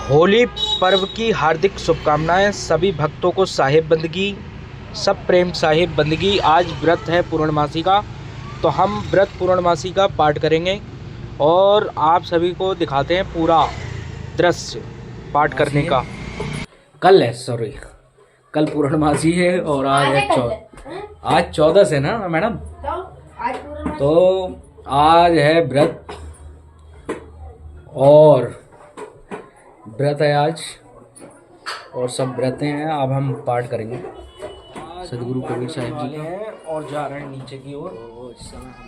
होली पर्व की हार्दिक शुभकामनाएं सभी भक्तों को। साहिब बंदगी, सब प्रेम साहिब बंदगी। आज व्रत है पूर्णमासी का, तो हम व्रत पूर्णमासी का पाठ करेंगे और आप सभी को दिखाते हैं पूरा दृश्य पाठ करने का। कल पूर्णमासी है और आज है आज 14 से ना मैडम, तो आज है व्रत और व्रत है आज और सब व्रते हैं। अब हम पाठ करेंगे। सदगुरु कबीर साहिब जी हैं और जा रहे हैं नीचे की ओर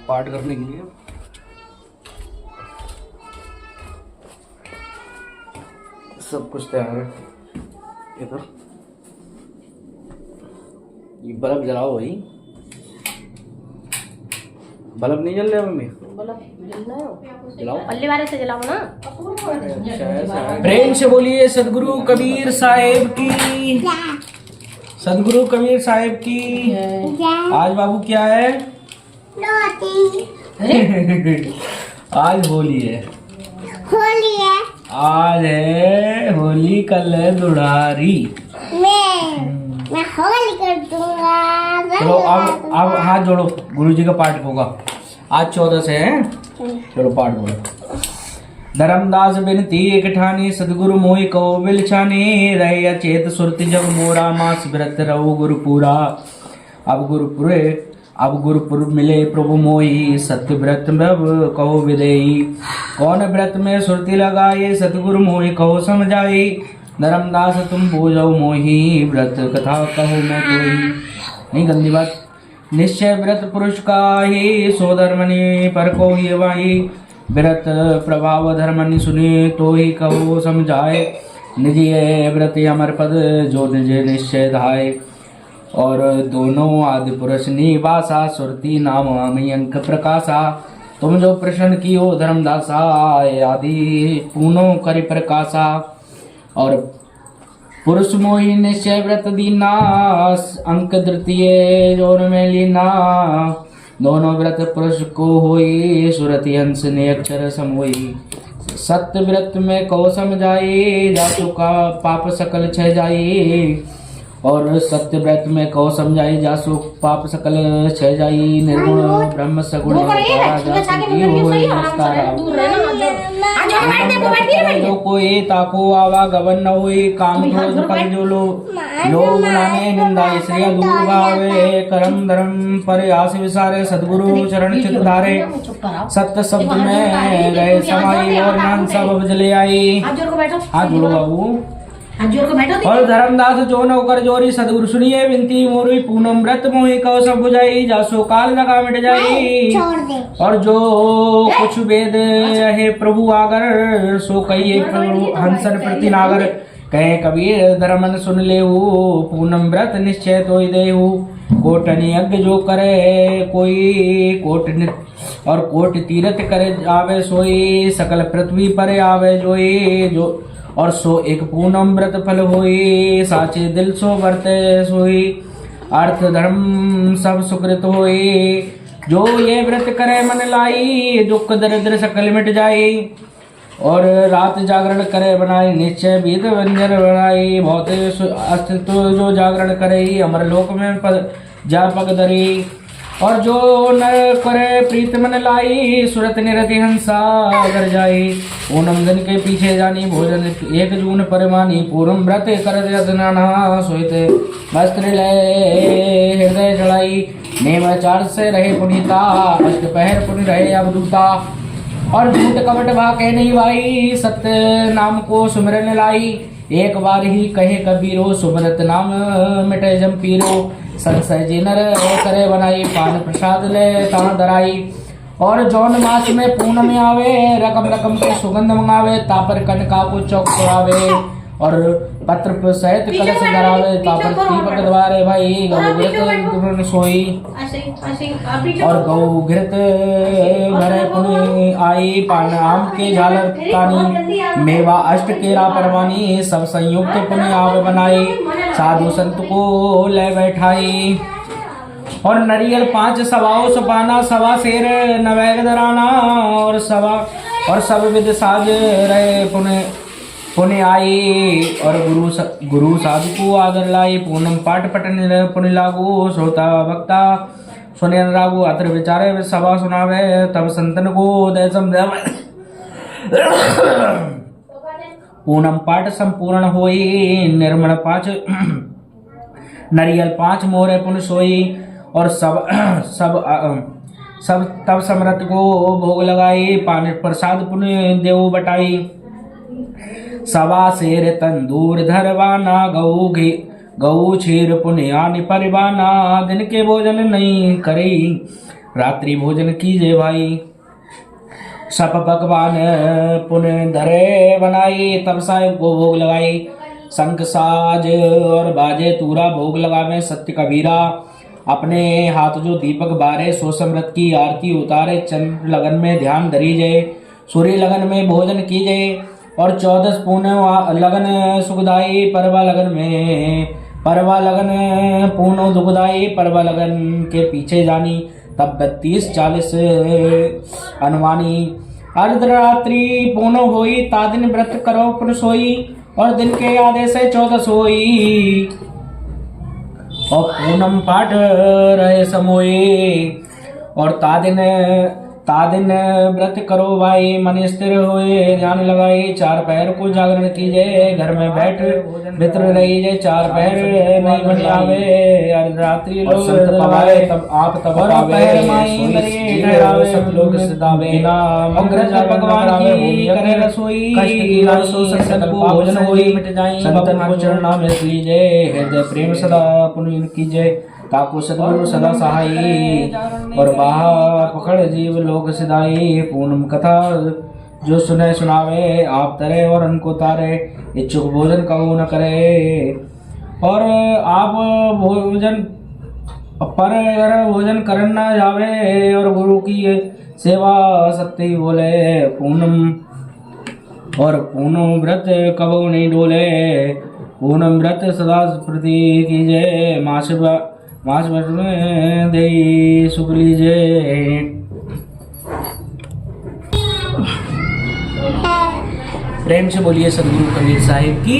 पाठ करने के लिए। सब कुछ तैयार है। इधर ये बल्ब जलाओ भाई। बल्ब नहीं जल रहा मम्मी? बल्ब जलाओ, पल्ले वाले से जलाओ ना। प्रेम से बोलिए सदगुरु कबीर साहिब की, सदगुरु कबीर साहिब की। आज बाबू क्या है? आज होली है। होली है। आज है होली, कल है दुढ़ारी। मैं होली कर दूंगा। चलो अब हाथ जोड़ो, गुरु जी का पाठ होगा। आज 14 से है। चलो पाठ बोलो। धर्मदास बिनती एक ठानी, सदगुरु मोहि कहो बिलछानी। रहे अचेत सुरति जब मोरा, मास व्रत रहो गुरुपुरा। अब गुरुपुर मिले प्रभु मोहि, सत्य व्रत कहो विदेही। कौन व्रत में सुरति लगाए, सतगुरु मोहि कहो समझाई। धर्मदास तुम बूझो मोहि, व्रत कथा कहो मैं तोही। नहीं गंदी बात। निश्चय व्रत पुरुष का ही, सो धर्मनि पर को ये वाही। व्रत प्रभाव धर्मनि सुने, तो ही कहो समझाए। निज ये व्रत अमर पद, जो निज निश्चय धाय। और दोनों आदि पुरुष निवासा, सुरति नाम अमी अंक प्रकाशा। तुम जो प्रश्न की हो धर्मदासा, आदि पूनो करि प्रकाशा। और पुरुष मोहि निश्चय व्रत दीना, अंक द्वितीय जोर में लीना। दोनों व्रत पुरुष को होई, सुरति हंस ने अक्षर समोई। सत्य व्रत में कहो समझाई, जासु का पाप सकल छह जाई। और सत्य व्रत में कहो समझाई, जासु पाप सकल छह जाई। निर्गुण ब्रह्म सगुण कोई ताको आवागमन न होई। काम क्रोध पग जो लोग नामे निंदा श्रेय दूर भावे। कर्म धर्म पर आस विसारे, सदगुरु चरण चित धारे। सत्य शब्द में गए समाई, और नाम सब जले आई। हाथ जोड़ो बाबू। और धर्मदास जो नौकर जोरी, सदगुरु सुनिए विनती मोरी। पूनम व्रत मोहि कहो सब बुझाई, जासो काल लगा मिट जाई। और जो कुछ वेद है प्रभु आगर, सो कहिए प्रभु हंसन प्रति नागर। कहे कबीर धर्मन सुन ले, पूनम व्रत निश्चय तो देहु। कोटनि यज्ञ जो करे कोई, कोट और कोट तीर्थ करे आवे सोई। सकल पृथ्वी पर आवे जोई, जो और सो एक पूनम व्रत फल होई। साचे दिल सो वर्ते सोई, अर्थ धर्म सब सुकृत होई। जो ये व्रत करे मन लाई, दुख दरिद्र सकल मिट जाई। और रात जागरण करे बनाई, निश्चय विध व्यंजन बनाई। बहुत अस्तित्व जो जागरण करे, अमर लोक में जा पग धरी। और जो नर करे प्रीत मन लाई, सुरत निरति हंसा कर जाई। पूनम दिन के पीछे जानी, भोजन एक जून पर मानी। पूर्व व्रत कर नाना, सोते वस्त्र ले हृदय चढ़ाई। नेम चार से रहे पुनीता, अष्ट पहर पुण्य रहे अवधूता। और झूठ कपट भाके नहीं भाई, सत्य नाम को सुमिरन लाई। एक बार ही कहे कबीरो, सुमरत नाम मिटे जमपीरो। संशय जिनर करे बनाई, पान प्रसाद ले तान धराई। और जौन मास में पूर्ण में आवे, रकम रकम के सुगंध मंगावे। तापर कनका को चौक चढ़ावे, और पत्र सहित कलश धरावे। तापर दीपक द्वारे भाई, गौ सोई। और गौ घृत भरे पुण्य आई। पान आम के झालर तानी, मेवा अष्ट केरा परवानी। सब संयुक्त पुण्य आवे बनाई, साधु संत को ले बैठाई। और नरियल 5 सवाओ सुपाना, सवा शेर नवैग दराना। और सब विद साज रहे पुण्य पुण्य आई और गुरु साधु को आदर लाई। पूनम पाठ पठन पुण्य लागू। श्रोता वक्ता सुने अनुरागु अत्र विचारे सभा सुनावे। तब संतन को दय समझावे। पूनम पाठ संपूर्ण होई। निर्मल 5 नरियल 5 मोरे पुण्य सोई। और सब तब समरथ को भोग लगाई। पान प्रसाद पुण्य देव बटाई। सवा शेर तंदूर धरवाना। गऊ क्षीर पुण्यानि परिवाना। दिन के भोजन नहीं करी रात्रि भोजन कीजे भाई। सप पकवान पुण्य धरे बनाई। तब साहेब को भोग लगाई। शंख साज और बाजे तूरा भोग लगावे। सत्य कबीरा अपने हाथ जो दीपक बारे। सो समृत की आरती उतारे। चंद्र लगन में ध्यान धरी जय। सूर्य लगन में भोजन की जय। और 14 पूर्ण लगन सुखदाई। परवा लगन पूर्ण दुखदाई। परवा लगन के पीछे जानी। तब 32-40 अनुमानी। अर्धरात्रि पूर्ण होई। तादिन व्रत करो पुन सोई। और दिन के आधे से 14 सोई। और पूनम पाठ रहे समोई। और तादिन व्रत करो भाई। मन स्थिर हुए ध्यान लगाई। 4 पहर को जागरण कीजिए। घर में बैठ मित्र रहिए। 4 पहर नहीं बन आवे। अर्धरात्रि लोग संत पवाए। तब आप तब पहर माई करिए ठहरावे। सब लोग सिधावे अग्रज भगवान की करे रसोई। कष्ट की सो संत को भोजन होई मिट जाई। संतन को चरणा में लीजिए। हृदय प्रेम सदा पुण्य कीजिए। ताको सदगुरु सदा सहाई। और बाहा पकड़ जीव लोक सिधाई। पूनम कथा जो सुने सुनावे। आप तरे और उनको तारे। इच्छुक भोजन कबू न करे। और आप भोजन करन न जावे। और गुरु की सेवा सत्य बोले। पूनम व्रत कबू नहीं डोले। पूनम व्रत सदा प्रति कीजिए। मास व्रत में दे सुख लीजिए। प्रेम से बोलिए सदगुरु कबीर साहिब की।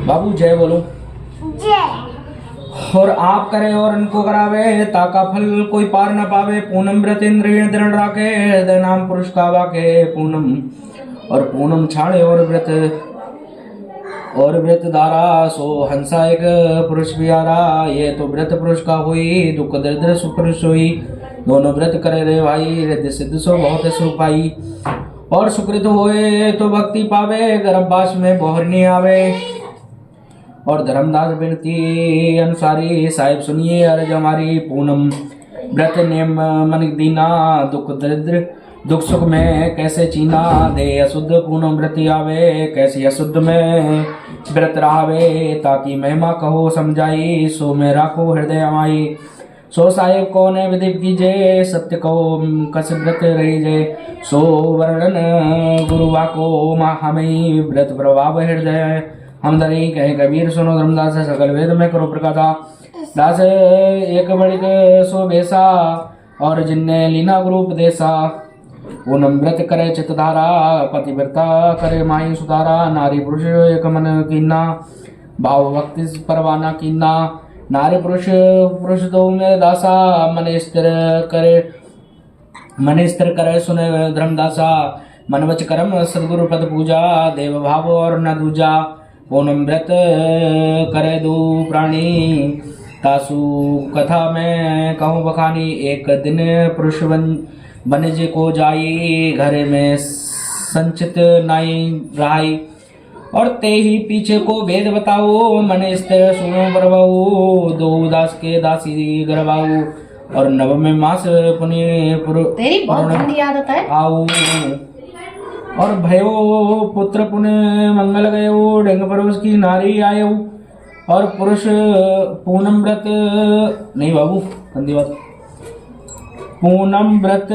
बाबू जय बोलो। जय। और आप करे और उनको करावे। ताका फल कोई पार न पावे। पूनम व्रत इंद्रिय दृढ़ राखे। हृदय नाम पुरुष का वाके। पूनम छाड़े और व्रत धारा। सो हंसा एक पुरुष प्यारा। ये तो व्रत पुरुष का हुई। दुख दरिद्र सुपुरुष हुई। दोनों व्रत करे रे भाई। हृदय सिद्ध सो बहुत सुख पाई। और सुकृत होए तो भक्ति पावे। गर्भवास में बोहर नहीं आवे। और धर्मदास विनती अनुसारी। साहिब सुनिए अर्ज हमारी। पूनम व्रत नेम मन दीना। दुख दरिद्र दुख सुख में कैसे चीना। दे अशुद्ध पूनम व्रत आवे। कैसी अशुद्ध में व्रत रावे। ताकि महिमा कहो समझाई। सो में राखो हृदय हमारी। सो साहिब को ने विधि कीजे। सत्य को कस व्रत रही जे। सो वर्णन गुरुवा को हमें व्रत प्रभाव हृदय हम दरी। कहे कबीर सुनो धर्मदास सकल वेद में करो प्रकाशा। दास एक बड़िक सो बेसा। और जिनने लीना गुरु उपदेशा। पूनम व्रत करे चितधारा। पतिव्रता करे माही सुधारा। नारी पुरुष एक मन कीना। भाव भक्ति परवाना कीना। नारी पुरुष दो में दासा। मन स्थिर करे सुने धर्मदासा। मन वच कर्म सदगुरु पद पूजा। देव भाव और न दूजा। पूनम व्रत करे दो प्राणी। तासु कथा में कहूँ बखानी। एक दिन पुरुष वनिज को जाई। घर में संचित नाई रहाई। और ते ही पीछे को भेद बताओ। मन स्थिर सुनो बरबाऊ। दो दास के दासी गरबाऊ। और नव में मास पुण्य तेरी बहुत गंदी आदत है। आओ। और भयो पुत्र पुण्य मंगल गयो। ढंग पर उसकी नारी आयो। और पुरुष पूनम व्रत नहीं बाबू गंदी बात। पूनम व्रत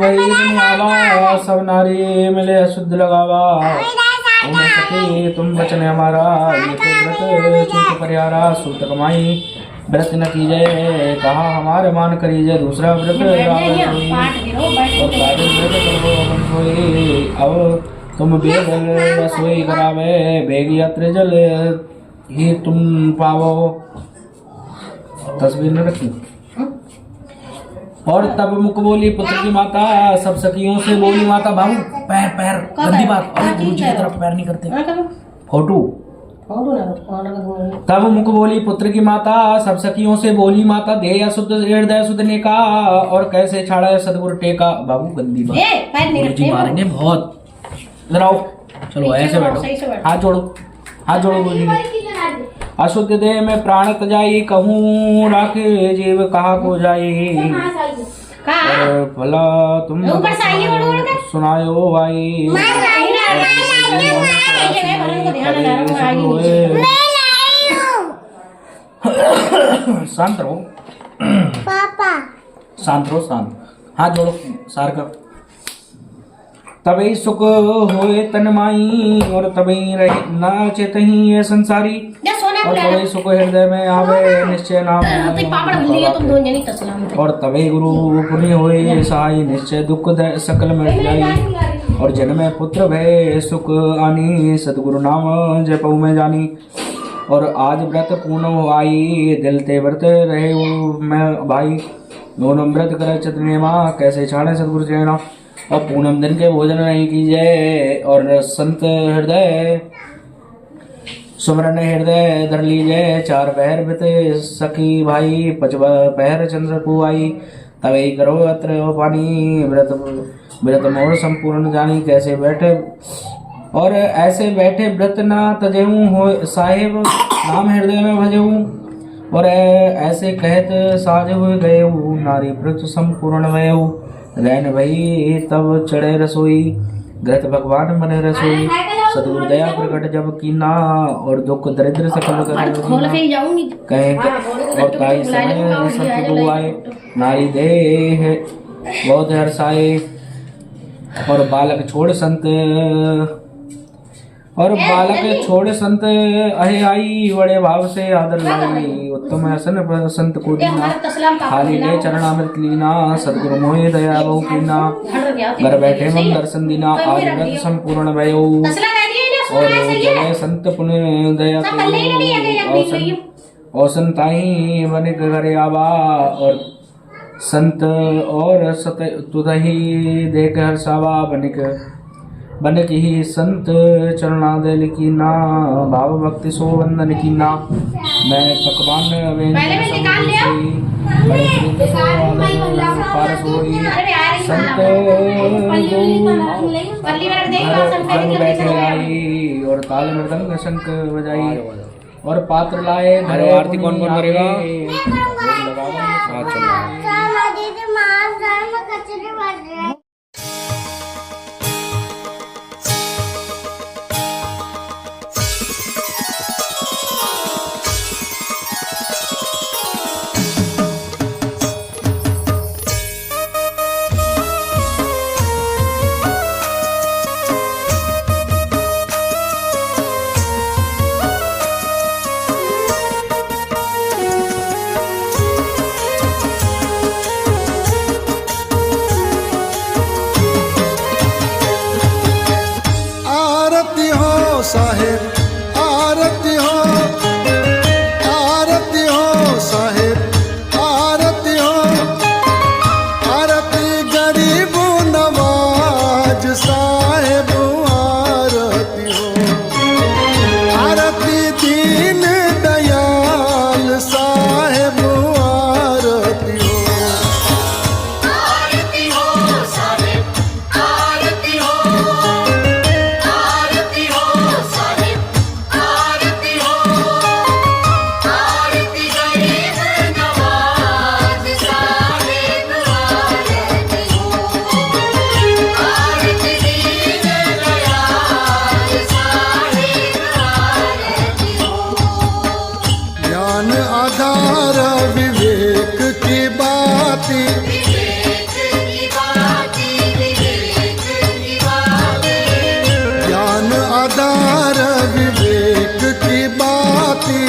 वही आवा। सब नारी मिले अशुद्ध लगावा। सके तुम वचन हमारा। ये तो व्रत चूक परिहारा। सूत कमाई व्रत न कीजिए। कहा हमारे मान करीजे। दूसरा व्रत अब तुम बेग रसोई करावे बेग यत्र जल ही तुम पावो। तस्वीर में रखी। और तब मुख बोली पुत्र की माता सब सखियों से बोली माता बाबू पैर पैर गंदी बात अरे गुरुजी की तरफ पैर नहीं करते फोटो। तब मुख बोली पुत्र की माता सब सखियों से बोली माता दे या शुद्ध हृदय शुद्ध ने का और कैसे छाड़ा है सदगुरु टेका। बाबू गंदी बात गुरुजी मारेंगे बहुत। इधर आओ चलो ऐसे बैठो हाथ जोड़ो गुरुजी। अशुद्ध देह में प्राण तजाई कहूँ राखे जीव कहा को जाई और भला तुम सुनायो भाई। शांत रहो पापा शांत रहो शांत। हाथ जोड़ो सार का। तभी सुख होए तन माई और तभी रहे ना चेतही ये संसारी और तभी सुख हृदय में आवे निश्चय नाम। और तभी गुरु पुण्य होए सहाय निश्चय दुख सकल मिट जाई और जन्म में पुत्र भय सुख आनी सतगुरु नाम जपऊ में जानी। और आज व्रत पूर्ण हो आई दिल ते व्रत रहे मैं भाई दोनों व्रत करे चतने माँ कैसे छाड़े सतगुरु चैना। और पूनम दिन के भोजन नहीं कीजिए और संत हृदय सुमरन हृदय धर लीजिए। 4 पहर बिते सखी भाई 5 पहर चंद्र को आई तभी करो अत्र पानी व्रत मोर संपूर्ण जानी। कैसे बैठे और ऐसे बैठे व्रत ना तजेऊ हो साहेब नाम हृदय में भजेऊ और ऐसे कहत साज हुए गए नारी व्रत संपूर्ण भयऊ। रैन भई तब चढ़े रसोई ग्रत भगवान बने रसोई सतगुरु दया प्रकट जब कीना और दुख दरिद्र सकल कहे और ताई समय सतगुरु आए नारी देह बहुत हर्षाए और बालक छोड़ संत अहे आई बड़े भाव से आदर लाई उत्तम असन संत को दीना खाली ले चरणामृत लीना सदगुरु मोहे दया बहु कीना घर बैठे मन दर्शन दीना आज व्रत संपूर्ण भयो और जय संत पुण्य दया औसन ताई बने घरे आवा और संत और सत तुदही देख हर्षावा बन की ही संत चरणादल की ना भाव भक्ति सो वंदन की ना मैं पकवान संत बैठे आई और ताल मृदंग शंख बजाई और पात्र लाए घर आरती कौन कौन करेगा। साहेब आरती हो साहेब आरती हो आरती गरीब नवाज साहेब आरती हो आरती दीन दयाल साहेब आरती हो आधार विवेक की बाती ज्ञान आधार विवेक की बाती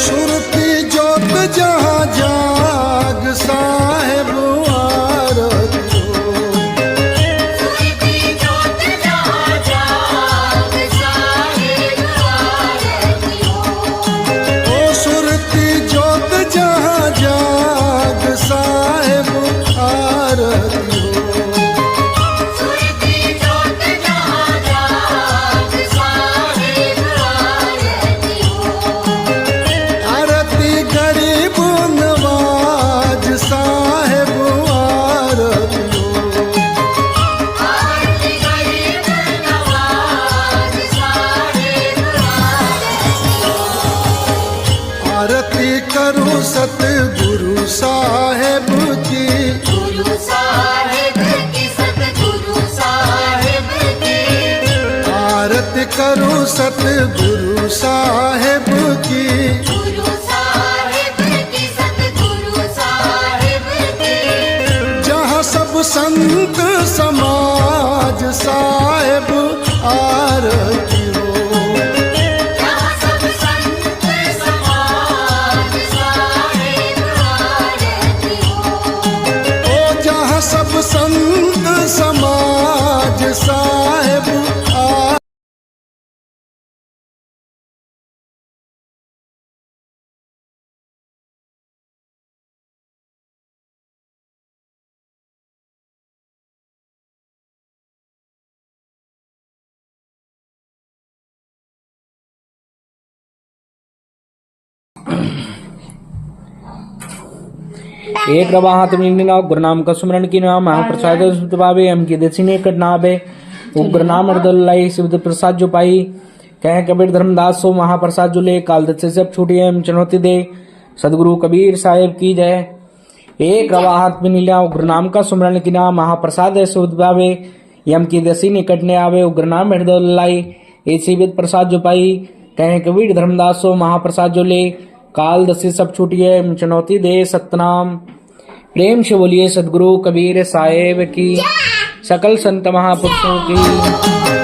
सुरती जोत जहाँ जाग साहेब करूं सतगुरु साहिब की गुरु साहिब की सतगुरु साहिब की जहाँ सब संत समाज साहिब आरती हो जहाँ सब संत समाज साहिब आरती हो ओ जहाँ सब संत समाज साहिब आरती एक रवा हाथ में गुरु नाम का सुमरण की नाम महाप्रसाद भावे हम की दक्षिणे कटनाभे उग्र नाम हृदय शिव प्रसाद जो पाई कह कबीर धर्मदास सो महाप्रसाद जो ले काल दक्षे सब छूटी हम चुनौती दे सदगुरु कबीर साहेब की जय। एक रवा हाथ में नीला उग्र नाम का सुमरण की नाम महाप्रसाद है सुध भावे यम की दसी निकटने आवे उग्र नाम हृदय लाई ए शिवित प्रसाद जो पाई कह कबीर धर्मदास सो महाप्रसाद जो ले काल दसी सब छूटिए चुनौती दे सतनाम। प्रेम से बोलिए सदगुरु कबीर साहेब की सकल संत महापुरुषों की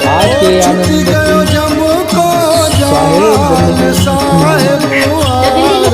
आज के आनंद